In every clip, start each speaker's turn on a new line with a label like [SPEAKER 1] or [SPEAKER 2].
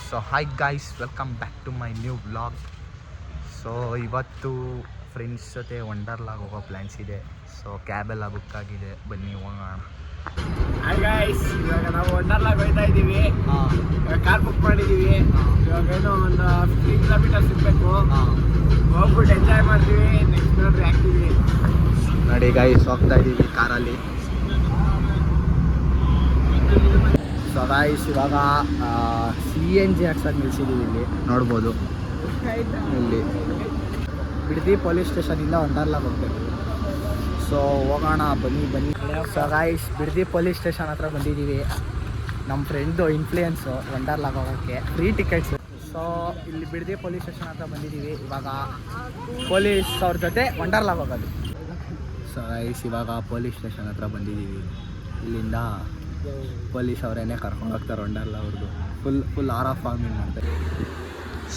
[SPEAKER 1] So hi guys, welcome back to my new blog. So ಇವತ್ತು friends ಜೊತೆ ವಂಡರ್ಲಾಗ್ ಹೋಗೋ ಪ್ಲ್ಯಾನ್ಸ್ ಇದೆ. ಸೊ ಕ್ಯಾಬೆಲ್ಲ ಬುಕ್ ಆಗಿದೆ, ಬನ್ನಿ ಹೋಗೋಣ.
[SPEAKER 2] ಹಾಯ್ ಗಾಯ್ಸ್, ಇವಾಗ ನಾವು ವಂಡರ್ಲಾಗ್ ಹೋಗ್ತಾ ಇದ್ದೀವಿ. ಕಾರ್ ಬುಕ್ ಮಾಡಿದ್ದೀವಿ. ಇವಾಗ ಏನೋ ಒಂದು 15 ಕಿಲೋಮೀಟರ್ಸ್ ಇರಬೇಕು. ಹೋಗ್ಬಿಟ್ಟು ಎಂಜಾಯ್ ಮಾಡ್ತೀವಿ. ನೆಕ್ಸ್ಟ್ ನೋಡ್ರಿ ಆಗ್ತೀವಿ.
[SPEAKER 1] ನೋಡಿ ಗಾಯ್ಸ್, ಹೋಗ್ತಾ ಇದ್ದೀವಿ ಕಾರಲ್ಲಿ. ಸೊ ಗಾಯ್ಸ್, ಇವಾಗ CNG ಹಾಕ್ಸೋಕೆ ನಿಲ್ಸಿದ್ದೀವಿ. ಇಲ್ಲಿ ನೋಡ್ಬೋದು, ಇಲ್ಲಿ ಬಿಡದಿ ಪೊಲೀಸ್ ಸ್ಟೇಷನಿಂದ ವಂಡರ್ಲಾಗ್ ಹೋಗ್ಬೇಕು. ಸೊ ಹೋಗೋಣ, ಬನ್ನಿ. So guys, Bidadi police station ಹತ್ರ ಬಂದಿದ್ದೀವಿ. ನಮ್ಮ ಫ್ರೆಂಡ್ದು ಇನ್ಫ್ಲೂಯೆನ್ಸು ವಂಡರ್ಲಾಗ್ ಹೋಗೋಕ್ಕೆ ಫ್ರೀ ಟಿಕೆಟ್ಸು. ಸೊ ಇಲ್ಲಿ ಬಿಡದಿ ಪೊಲೀಸ್ ಸ್ಟೇಷನ್ ಹತ್ರ ಬಂದಿದ್ದೀವಿ. ಇವಾಗ ಪೊಲೀಸ್ ಅವ್ರ ಜೊತೆ ವಂಡರ್ಲಾಗ್ ಹೋಗೋದು. ಸೊ ಗಾಯ್ಸ್, ಇವಾಗ ಪೊಲೀಸ್ ಸ್ಟೇಷನ್ ಹತ್ರ ಬಂದಿದ್ದೀವಿ. ಇಲ್ಲಿಂದ ಪೊಲೀಸ್ ಅವರೇನೆ ಕರ್ಕೊಂಡು ಹೋಗ್ತಾರೆ ವಂಡರ್ಲಾ ಅವ್ರದ್ದು. ಫುಲ್ ಆರ್ ಆಫ್ ಫಾರ್ಮಿಂಗ್ ಮಾಡ್ತಾರೆ.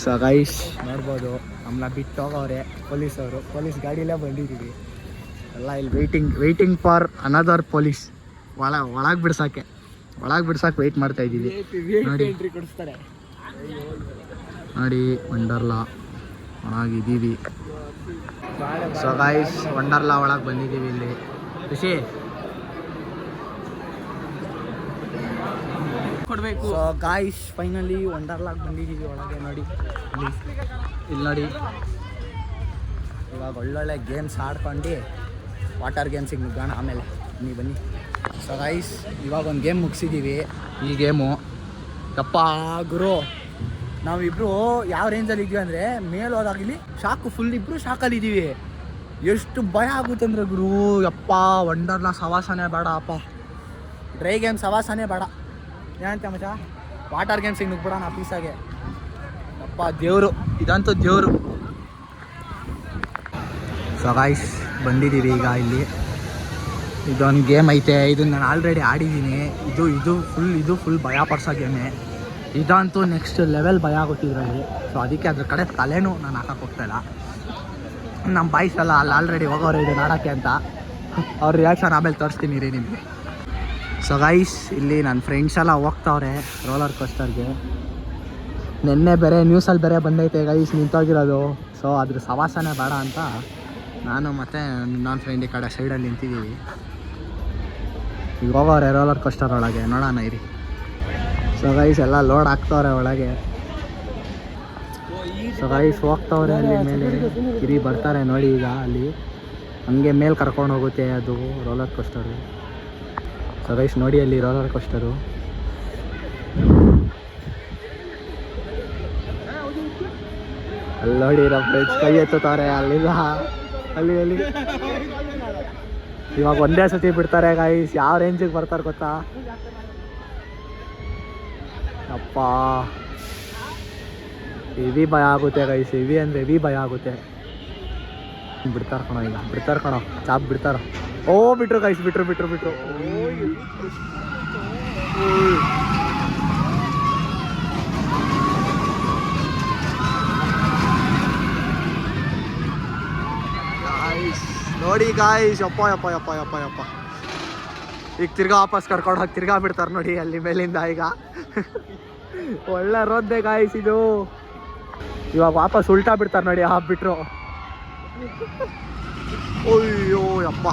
[SPEAKER 1] ಸೊ ಗೈಸ್ ನೋಡ್ಬೋದು, ನಮ್ಮನ್ನ ಬಿಟ್ಟು ಹೋಗವ್ರೆ ಪೊಲೀಸವರು. ಪೊಲೀಸ್ ಗಾಡಿಯಲ್ಲೇ ಬಂದಿದ್ದೀವಿ ಎಲ್ಲ. ಇಲ್ಲಿ ವೆಯ್ಟಿಂಗ್ ಫಾರ್ ಅನದರ್ ಪೊಲೀಸ್. ಒಳಗೆ ಬಿಡ್ಸೋಕ್ಕೆ ವೆಯ್ಟ್ ಮಾಡ್ತಾ ಇದ್ದೀವಿ. ನೋಡಿ ವಂಡರ್ಲಾ ಒಳಗಿದ್ದೀವಿ. ಸೊ ಗೈಸ್, ವಂಡರ್ಲಾ ಒಳಗೆ ಬಂದಿದ್ದೀವಿ. ಇಲ್ಲಿ ಖುಷಿ ಕೊಡಬೇಕು. ಸೊ ಗಾಯ್ಸ್, ಫೈನಲಿ ವಂಡರ್ಲಾಗ್ ಬಂದಿದ್ದೀವಿ ಒಳಗೆ. ನೋಡಿ ಇಲ್ಲಿ ನೋಡಿ, ಇವಾಗ ಒಳ್ಳೊಳ್ಳೆ ಗೇಮ್ಸ್ ಆಡ್ಕೊಂಡು ವಾಟರ್ ಗೇಮ್ಸಿಗೆ ನುಗ್ಗೋಣ ಆಮೇಲೆ. ಬನ್ನಿ. ಸೊ ಗಾಯ್ಸ್, ಇವಾಗ ಒಂದು ಗೇಮ್ ಮುಗಿಸಿದ್ದೀವಿ. ಈ ಗೇಮು ಯಪ್ಪ ಗುರು, ನಾವಿಬ್ಬರು ಯಾವ ರೇಂಜಲ್ಲಿ ಇದ್ವಿ ಅಂದರೆ, ಮೇಲೆ ಹೋದಾಗಿಲ್ಲಿ ಫುಲ್ ಇಬ್ಬರು ಶಾಕಲ್ಲಿದ್ದೀವಿ. ಎಷ್ಟು ಭಯ ಆಗುತ್ತೆ ಅಂದರೆ ಗುರು, ಯಪ್ಪ ವಂಡರ್ಲಾ ಸವಾಸನೆ ಬೇಡ ಅಪ್ಪ. ಡ್ರೈ ಗೇಮ್ ಸವಾಸನೆ ಬೇಡ. ಏನಂತ ಮಚ್ಚ, ವಾಟರ್ ಗೇಮ್ಸಿಗೆ ನುಗ್ಬಿಡೋಣ ಪೀಸಾಗೆ. ಅಪ್ಪ ದೇವರು, ಇದಂತೂ ದೇವರು. ಸೊ ಗಾಯ್ಸ್, ಬಂದಿದ್ದೀವಿ ಈಗ. ಇಲ್ಲಿ ಇದೊಂದು ಗೇಮ್ ಐತೆ, ಇದನ್ನು ನಾನು ಆಲ್ರೆಡಿ ಆಡಿದ್ದೀನಿ. ಇದು ಫುಲ್ ಭಯ ಪಡಿಸೋ ಗೇಮೇ. ಇದಂತೂ ನೆಕ್ಸ್ಟ್ ಲೆವೆಲ್ ಭಯ ಆಗುತ್ತಿದ್ರಲ್ಲಿ. ಸೊ ಅದಕ್ಕೆ ಅದ್ರ ಕಡೆ ತಲೆನೂ ನಾನು ಹಾಕಕ್ಕೆ ಹೋಗ್ತಾಯಿಲ್ಲ. ನಮ್ಮ ಬಾಯ್ಸ್ ಎಲ್ಲ ಅಲ್ಲಿ ಆಲ್ರೆಡಿ ಹೋಗೋರು ಇದನ್ನು ಆಡೋಕ್ಕೆ ಅಂತ. ಅವ್ರ ರಿಯಾಕ್ಷನ್ ಆಮೇಲೆ ತೋರಿಸ್ತೀನಿ ರೀ ನಿಮಗೆ. ಸೊ ಗೈಸ್, ಇಲ್ಲಿ ನನ್ನ ಫ್ರೆಂಡ್ಸ್ ಎಲ್ಲ ಹೋಗ್ತಾವ್ರೆ ರೋಲರ್ ಕೋಸ್ಟರ್ಗೆ. ನಿನ್ನೆ ಬೇರೆ ನ್ಯೂಸಲ್ಲಿ ಬೇರೆ ಬಂದೈತೆ ಗೈಸ್ ನಿಂತೋಗಿರೋದು. ಸೊ ಅದ್ರ ಸವಾಸನೆ ಬೇಡ ಅಂತ ನಾನು ಮತ್ತು ನನ್ನ ಫ್ರೆಂಡ್ ಈ ಕಡೆ ಸೈಡಲ್ಲಿ ನಿಂತಿದ್ದೀವಿ. ಈಗ ಹೋಗೋರೆ ರೋಲರ್ ಕೋಸ್ಟರ್ ಒಳಗೆ, ನೋಡೋಣ ಇರಿ. ಸೊ ಗೈಸ್, ಎಲ್ಲ ಲೋಡ್ ಹಾಕ್ತವ್ರೆ ಒಳಗೆ. ಸೊ ಗೈಸ್, ಹೋಗ್ತವ್ರೆ ಅಲ್ಲಿ ಮೇಲೆ. ಇರಿ ಬರ್ತಾರೆ ನೋಡಿ. ಈಗ ಅಲ್ಲಿ ಹಂಗೆ ಮೇಲೆ ಕರ್ಕೊಂಡು ಹೋಗುತ್ತೆ ಅದು ರೋಲರ್ ಕೋಸ್ಟರು. ಸೊ ಗೈಸ್ ನೋಡಿ, ಅಲ್ಲಿ ರೋಲರ್ ಕೋಸ್ಟರು. ಅಲ್ಲಿ ನೋಡಿ ನಮ್ಮ ಫ್ರೆಂಡ್ಸ್ ಕೈ ಎತ್ತುತ್ತಾರೆ ಅಲ್ಲಿಂದ ಅಲ್ಲಿ. ಇವಾಗ ಒಂದೇ ಸತಿ ಬಿಡ್ತಾರೆ ಗೈಸ್. ಯಾವ ರೇಂಜಿಗೆ ಬರ್ತಾರೆ ಗೊತ್ತಾ? ಅಪ್ಪ ಹೆವಿ ಭಯ ಆಗುತ್ತೆ ಗೈಸ್. ಹೆವಿ ಅಂದರೆ ಹೆವಿ ಭಯ ಆಗುತ್ತೆ. ಬಿಡ್ತಾರೆ ಕಣೋ, ಈಗ ಬಿಡ್ತಾರೆ ಕಣೋ, ಚಾಪ್ ಬಿಡ್ತಾರ. ಓ ಬಿಟ್ರು ಗೈಸ್, ಬಿಟ್ರು. ನೋಡಿ ಗಾಯ್ಸ್, ಯಪ್ಪ ಈಗ ತಿರ್ಗಾ ವಾಪಸ್ ಕರ್ಕೊಂಡು ಹೋಗಿ ತಿರ್ಗಾ ಬಿಡ್ತಾರೆ ನೋಡಿ ಅಲ್ಲಿ ಮೇಲಿಂದ. ಈಗ ಒಳ್ಳೆ ರೋದ್ದೆ ಗಾಯ್ಸ್ ಇದು. ಇವಾಗ ವಾಪಸ್ ಉಲ್ಟಾ ಬಿಡ್ತಾರೆ ನೋಡಿ, ಬಿಟ್ರು. ಅಯ್ಯೋ ಯಪ್ಪ,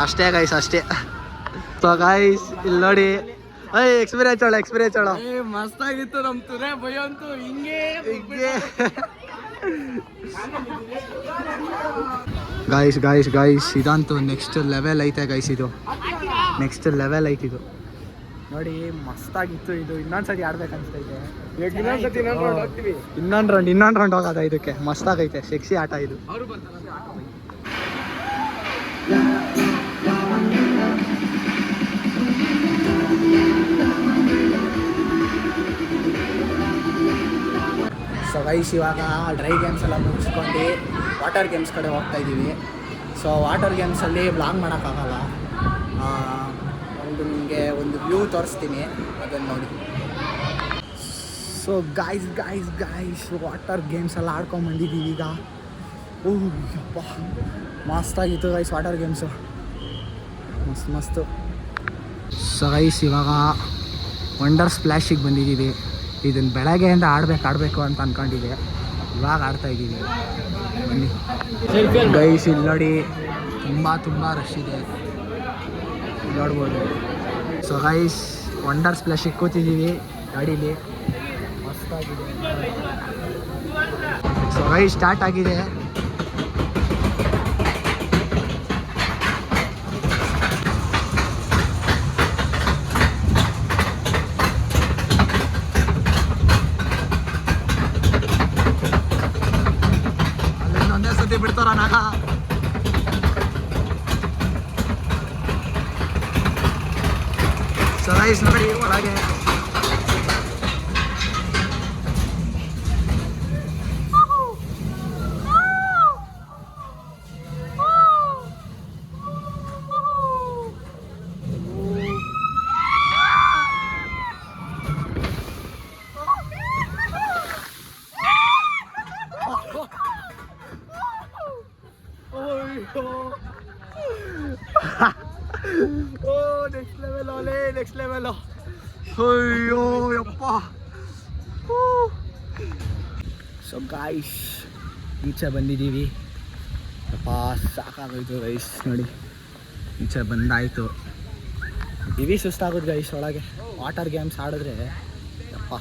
[SPEAKER 1] ಅಷ್ಟೇ ಗೈಸ್, ಅಷ್ಟೇ. ಸೊ ಗೈಸ್, ಇಲ್ಲಿ ನೋಡಿ, ಎಕ್ಸ್ಪೀರಿಯನ್ಸ್ ಹೇಳೋ.
[SPEAKER 2] ಮಸ್ತಾಗಿತ್ತು ನಮ್ಮ ತುರೆ ಭಯ ಅಂತೂ. ಹಿಂಗೆ
[SPEAKER 1] ಗೈಸ್ ಇದಂತೂ ನೆಕ್ಸ್ಟ್ ಲೆವೆಲ್ ಐತೆ ಗೈಸ್. ಇದು ನೆಕ್ಸ್ಟ್ ಲೆವೆಲ್ ಐತಿ ಇದು. ನೋಡಿ ಮಸ್ತಾಗಿತ್ತು ಇದು. ಇನ್ನೊಂದ್ಸತಿ ಆಡ್ಬೇಕು ಅನ್ಸ್ತೈತೆ. ಇನ್ನೊಂದು ರೌಂಡ್ ಹೋಗೋದ ಇದಕ್ಕೆ. ಮಸ್ತಾಗೈತೆ, ಸೆಕ್ಸಿ ಆಟ ಇದು. ಸೊ ಗೈಸ್, ಇವಾಗ ಡ್ರೈ ಗೇಮ್ಸ್ ಎಲ್ಲ ಮುಗಿಸ್ಕೊಂಡು ವಾಟರ್ ಗೇಮ್ಸ್ ಕಡೆ ಹೋಗ್ತಾ ಇದ್ದೀವಿ. ಸೊ ವಾಟರ್ ಗೇಮ್ಸಲ್ಲಿ ವ್ಲಾಗ್ ಮಾಡೋಕ್ಕಾಗಲ್ಲ. ನಿಮಗೆ ಒಂದು ವ್ಯೂ ತೋರಿಸ್ತೀನಿ, ಅದನ್ನು ನೋಡಿ. ಸೊ ಗಾಯ್ಸ್ ವಾಟರ್ ಗೇಮ್ಸ್ ಎಲ್ಲ ಆಡ್ಕೊಂಬಂದಿದ್ದೀವಿ. ಈಗ ಓಹ್ ಯಪ್ಪ ಮಸ್ತಾಗಿತ್ತು ಗೈಸ್ ವಾಟರ್ ಗೇಮ್ಸು ಮಸ್ತು. ಸೊ ಗೈಸ್ ಇವಾಗ ವಂಡರ್ ಸ್ಪ್ಲ್ಯಾಶಿಗೆ ಬಂದಿದ್ದೀವಿ. ಇದನ್ನು ಬೆಳಗ್ಗೆಯಿಂದ ಆಡಬೇಕು ಅಂತ ಅಂದ್ಕೊಂಡಿದ್ದೆ, ಇವಾಗ ಆಡ್ತಾ ಇದ್ದೀವಿ. ಬನ್ನಿ ಗೈಸ್, ಇಲ್ಲಿ ನೋಡಿ ತುಂಬ ರಶ್ ಇದೆ, ನೋಡ್ಬೋದು. ಸೊ ಗೈಸ್ ವಂಡರ್ ಸ್ಪ್ಲ್ಯಾಶಿಗೆ ಕೂತಿದ್ದೀವಿ ಗಾಡೀಲಿ, ಮಸ್ತಾಗಿದೆ. ಸೊ ಗೈಸ್ ಸ್ಟಾರ್ಟ್ ಆಗಿದೆ. ಒಂದೇ ಸತಿ ಬಿಡ್ತಾರ ನಾಗ. ಸೊ ಗೈಸ್ ನೋಡಿ ಒಳಗೆ ನೆಕ್ಸ್ಟ್ ಲೆವೆಲ್ ಅಯ್ಯೋ ಯಪ್ಪ. ಸೊ ಗಾಯ್ಸ್ ಈಚೆ ಬಂದಿದ್ದೀವಿ. ಯಪ್ಪ ಸಾಕಾಗೋಯ್ತು ಗೈಸ್, ನೋಡಿ ಈಚೆ ಬಂದಾಯಿತು. ಇವಿ ಸುಸ್ತಾಗೋದು ಗೈಸ್ ಒಳಗೆ ವಾಟರ್ ಗೇಮ್ಸ್ ಆಡಿದ್ರೆ. ಯಪ್ಪ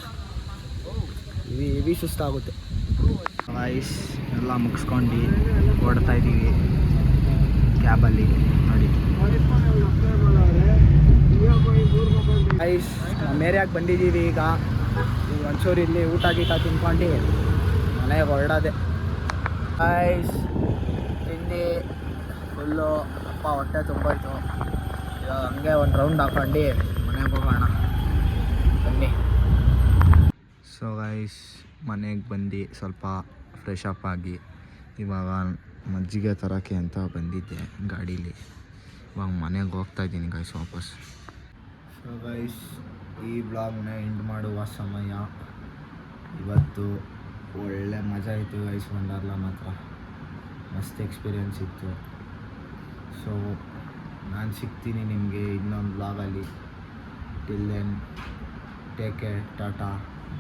[SPEAKER 1] ಇವಿ ಸುಸ್ತಾಗುತ್ತೆ ಗೈಸ್. ಎಲ್ಲ ಮುಗಿಸ್ಕೊಂಡು ಓಡ್ತಾ ಇದ್ದೀವಿ ಕ್ಯಾಬಲ್ಲಿ ನೋಡಿ ಗೈಸ್. ಮೇರೆಯಾಗಿ ಬಂದಿದ್ದೀವಿ ಈಗ ಒಂಚೂರು ಇಲ್ಲಿ ಊಟ ಗೀಟ ತಿನ್ಕೊಂಡು ಮನೆಗೆ ಹೊರಡೋದೆ ಗೈಸ್. ತಿಂಡಿ ಫುಲ್ಲು ಅಪ್ಪ ಹೊಟ್ಟೆ ತುಂಬೋಯ್ತು. ಇವಾಗ ಹಂಗೆ ಒಂದು ರೌಂಡ್ ಹಾಕೊಂಡು ಮನೆಗೆ ಹೋಗೋಣ ಬನ್ನಿ. ಸೊ ಗೈಸ್ ಮನೆಗೆ ಬಂದು ಸ್ವಲ್ಪ ಫ್ರೆಶ್ ಅಪ್ ಆಗಿ ಇವಾಗ ಮಜ್ಜಿಗೆ ತರೋಕ್ಕೆ ಅಂತ ಬಂದಿದ್ದೆ ಗಾಡೀಲಿ. ಇವಾಗ ಮನೆಗೆ ಹೋಗ್ತಾಯಿದ್ದೀನಿ ಗೈಸ್ ವಾಪಸ್. ಸೊ ಗೈಸ್ ಈ ಬ್ಲಾಗ್ನ ಎಂಡ್ ಮಾಡುವ ಸಮಯ. ಇವತ್ತು ಒಳ್ಳೆ ಮಜಾ ಇತ್ತು ಗೈಸ್, ವಂಡರ್ಲಾ ಮಾತ್ರ ಮಸ್ತ್ ಎಕ್ಸ್ಪೀರಿಯೆನ್ಸ್ ಇತ್ತು. ಸೊ ನಾನು ಸಿಗ್ತೀನಿ ನಿಮಗೆ ಇನ್ನೊಂದು ಬ್ಲಾಗಲ್ಲಿ. Till then take care, tata,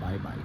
[SPEAKER 1] bye ಬಾಯ್.